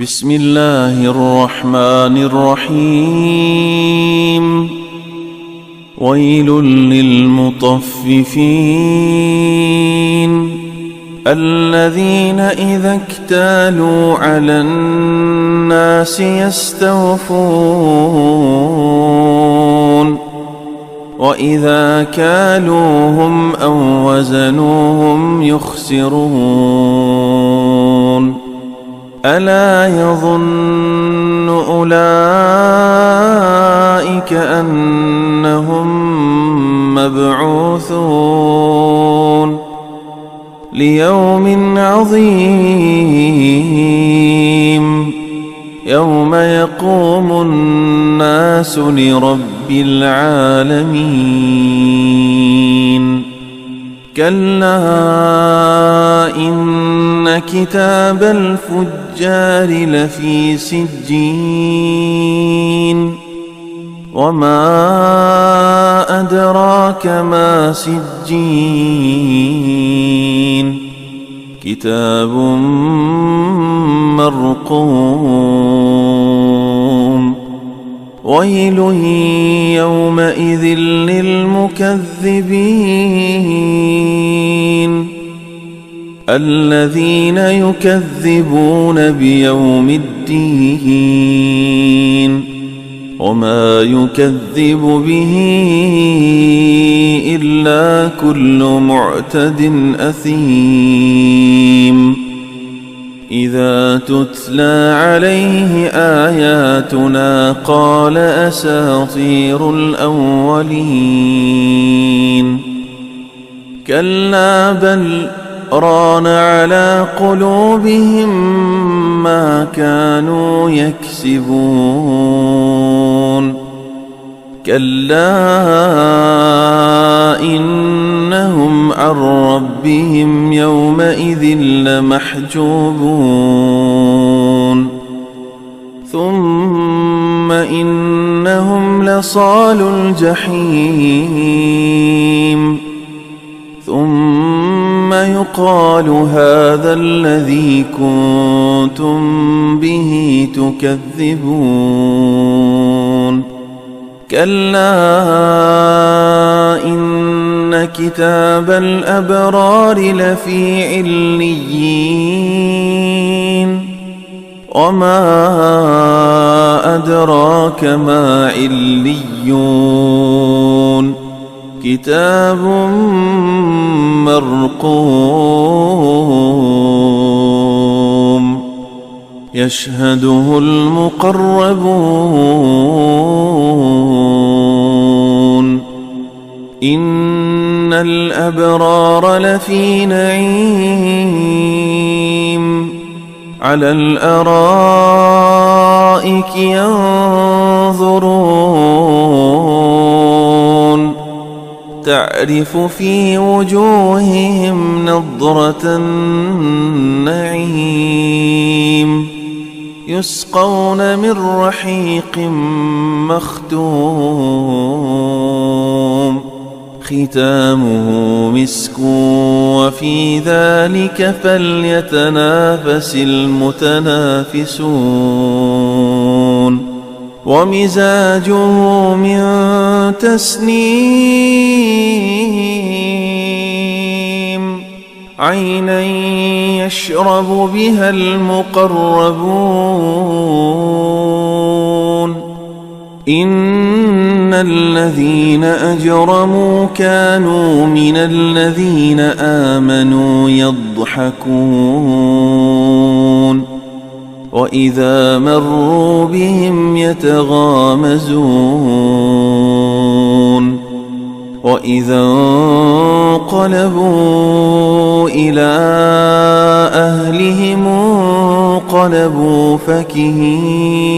بسم الله الرحمن الرحيم. ويل للمطففين الذين إذا اكتالوا على الناس يستوفون وإذا كالوهم أو وزنوهم يخسرون. ألا يظن أولئك أنهم مبعوثون ليوم عظيم يوم يقوم الناس لرب العالمين. كلا إن كتاب الفجار لفي سجين وما أدراك ما سجين كتاب مرقوم. ويل يومئذ للمكذبين الذين يكذبون بيوم الدين وما يكذب به إلا كل معتد أثيم. إذا تتلى عليه آياتنا قال أساطير الأولين. كلا بل ران على قلوبهم ما كانوا يكسبون. كلا إنهم عن ربهم يومئذ لمحجوبون. ثم إنهم لصالو الجحيم ثم يقال هذا الذي كنتم به تكذبون. كلا إن كتاب الأبرار لفي عليين وما أدراك ما عليون كتاب مرقوم يشهده المقربون. إن الأبرار لفي نعيم على الأرائك ينظرون تعرف في وجوههم نضرة النعيم يسقون من رحيق مختوم ختامه مسك وفي ذلك فليتنافس المتنافسون. ومزاجه من تسنيم عينا يشرب بها المقربون. إن الذين أجرموا كانوا من الذين آمنوا يضحكون وإذا مروا بهم يتغامزون وإذا انقلبوا إلى أهلهم انقلبوا فكهين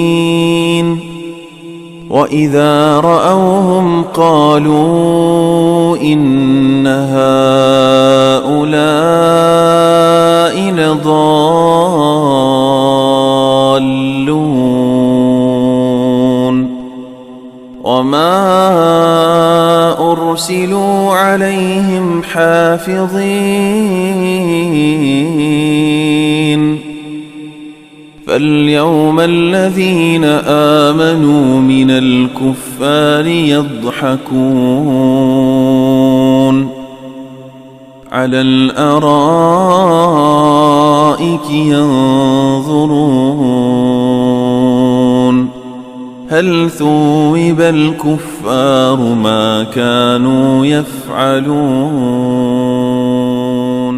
وإذا رأوهم قالوا إن هؤلاء لضالون. وما أرسلوا عليهم حافظين فاليوم الذين آمنوا من الكفار يضحكون على الأرائك ينظرون هل ثوب الكفار ما كانوا يفعلون